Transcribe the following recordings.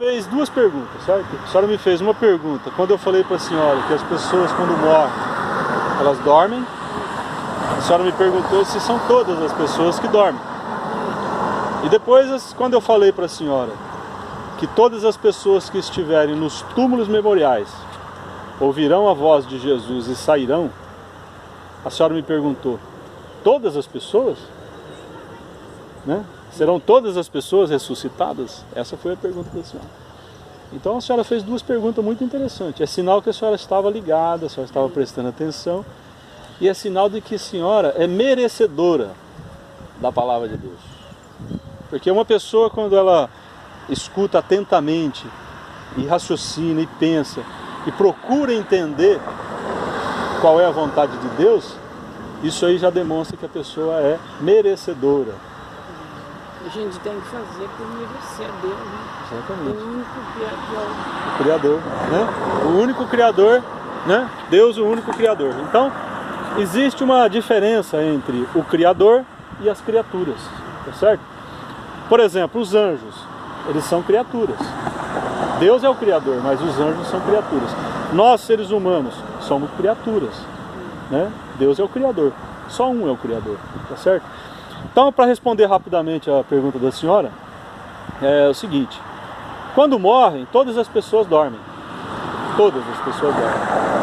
fez duas perguntas, certo? A senhora me fez uma pergunta quando eu falei para a senhora que as pessoas quando morrem, elas dormem. A senhora me perguntou se são todas as pessoas que dormem. E depois, quando eu falei para a senhora que todas as pessoas que estiverem nos túmulos memoriais ouvirão a voz de Jesus e sairão, a senhora me perguntou, todas as pessoas? Né? Serão todas as pessoas ressuscitadas? Essa foi a pergunta da senhora. Então a senhora fez duas perguntas muito interessantes. É sinal que a senhora estava ligada, a senhora estava prestando atenção, e é sinal de que a senhora é merecedora da palavra de Deus. Porque uma pessoa, quando ela escuta atentamente, e raciocina, e pensa, e procura entender qual é a vontade de Deus, isso aí já demonstra que a pessoa é merecedora. A gente tem que fazer por merecer a Deus, né? Exatamente. O único Criador. O Criador, né? O único Criador, né? Deus, o único Criador. Então, existe uma diferença entre o Criador e as criaturas, tá certo? Por exemplo, os anjos, eles são criaturas. Deus é o Criador, mas os anjos são criaturas. Nós, seres humanos, somos criaturas, né? Deus é o Criador, só um é o Criador, tá certo? Então, para responder rapidamente a pergunta da senhora, é o seguinte: quando morrem, todas as pessoas dormem. Todas as pessoas dormem,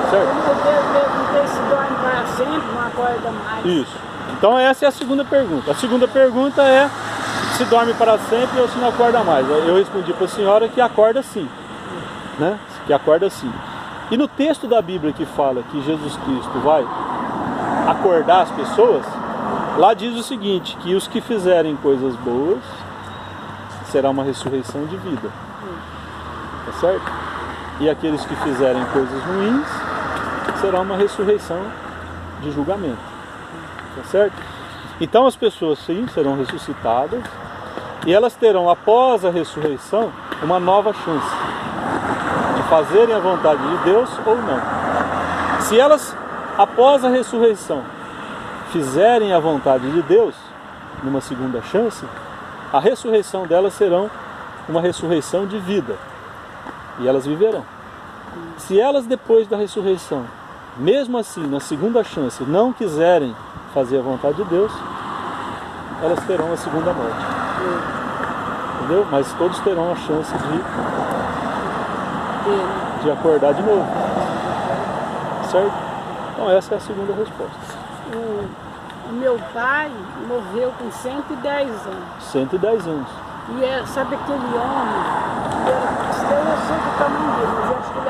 certo? Eu perguntei se dorme para sempre, não acorda mais. Isso. Então essa é a segunda pergunta. A segunda pergunta é se dorme para sempre ou se não acorda mais. Eu respondi para a senhora que acorda sim, né? Que acorda sim. E no texto da Bíblia que fala que Jesus Cristo vai acordar as pessoas, lá diz o seguinte, que os que fizerem coisas boas, será uma ressurreição de vida. Tá certo? E aqueles que fizerem coisas ruins, será uma ressurreição de julgamento. Tá certo? Então as pessoas sim serão ressuscitadas e elas terão após a ressurreição uma nova chance de fazerem a vontade de Deus ou não. Se elas após a ressurreição fizerem a vontade de Deus, numa segunda chance, a ressurreição delas será uma ressurreição de vida e elas viverão. Se elas depois da ressurreição, mesmo assim na segunda chance, não quiserem fazer a vontade de Deus, elas terão a segunda morte. Entendeu? Mas todos terão a chance de acordar de novo. Certo? Então essa é a segunda resposta. O meu pai morreu com 110 anos. 110 anos. E sabe aquele homem, eu sei do tamanho dele, mas eu acho que ele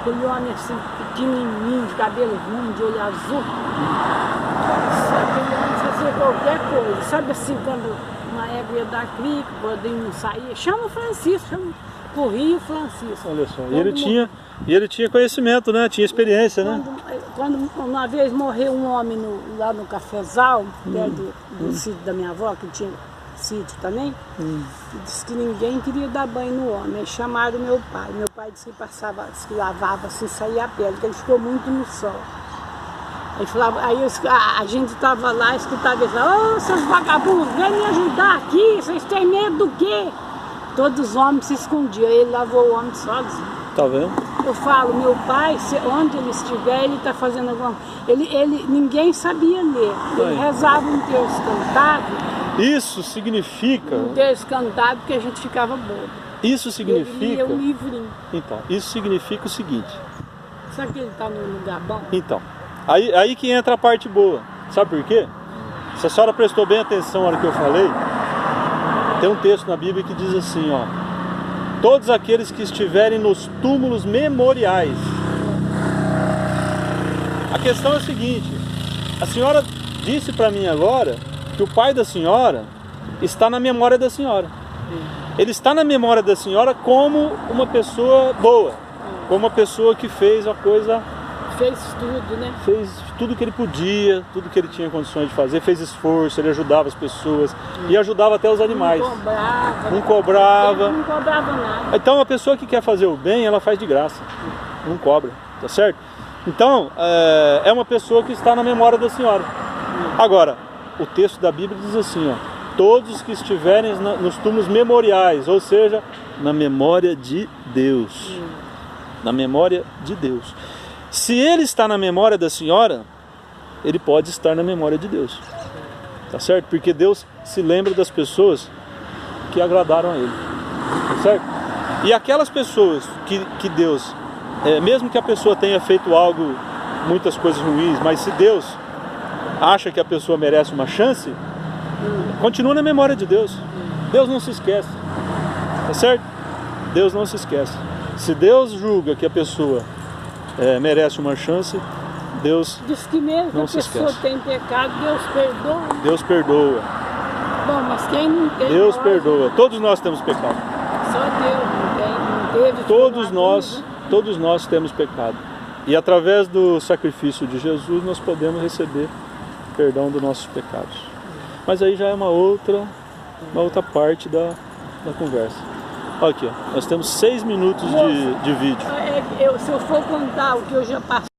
aquele homem assim, pequenininho, de cabelo ruim, de olho azul. Aquele homem fazia qualquer coisa. Sabe assim, quando uma égua ia dar crico, quando não saía, chama o Francisco, chama o Rio Francisco. Olha só, e ele tinha conhecimento, né? Tinha experiência, né? Quando uma vez morreu um homem lá no Cafezal, perto do sítio da minha avó, que tinha sítio também, disse que ninguém queria dar banho no homem. Aí chamaram meu pai. Meu pai disse que passava, disse que lavava assim, saía a pele, porque ele ficou muito no sol. Aí, falava, a gente estava lá, escutava ele falar: ô, seus vagabundos, vem me ajudar aqui, vocês têm medo do quê? Todos os homens se escondiam, ele lavou o homem sozinho. Tá vendo? Eu falo, meu pai, onde ele estiver, ele está fazendo alguma coisa. Ninguém sabia ler. Ele rezava um terço cantado. Isso significa... Um terço cantado que a gente ficava bobo. Isso significa... Ele lia um livrinho. Então, isso significa o seguinte... Sabe que ele está num lugar bom? Então, aí que entra a parte boa. Sabe por quê? Se a senhora prestou bem atenção na hora que eu falei, tem um texto na Bíblia que diz assim, ó: todos aqueles que estiverem nos túmulos memoriais. A questão é a seguinte: a senhora disse para mim agora que o pai da senhora está na memória da senhora. Ele está na memória da senhora como uma pessoa boa, como uma pessoa que fez a coisa... Fez tudo, né? Fez tudo que ele podia, tudo que ele tinha condições de fazer, fez esforço, ele ajudava as pessoas e ajudava até os animais. Não cobrava. Não cobrava nada. Então a pessoa que quer fazer o bem, ela faz de graça, não cobra, tá certo? Então, é uma pessoa que está na memória da senhora. Agora, o texto da Bíblia diz assim, ó: todos os que estiverem nos túmulos memoriais, ou seja, na memória de Deus. Na memória de Deus. Se ele está na memória da senhora, ele pode estar na memória de Deus. Tá certo? Porque Deus se lembra das pessoas que agradaram a ele. Tá certo? E aquelas pessoas que Deus, mesmo que a pessoa tenha feito algo, muitas coisas ruins, mas se Deus acha que a pessoa merece uma chance, continua na memória de Deus. Deus não se esquece. Tá certo? Deus não se esquece. Se Deus julga que a pessoa merece uma chance, Deus Diz que mesmo que não a se pessoa esquece. tem pecado, Deus perdoa. Deus perdoa. Bom, mas quem não tem? Deus nós, perdoa. Todos nós temos pecado. Só Deus não tem, não teve. Todos nós temos pecado. E através do sacrifício de Jesus nós podemos receber perdão dos nossos pecados. Mas aí já é uma outra parte da conversa. Olha aqui, ó, nós temos 6 minutos de vídeo. Se eu for contar o que eu já passei,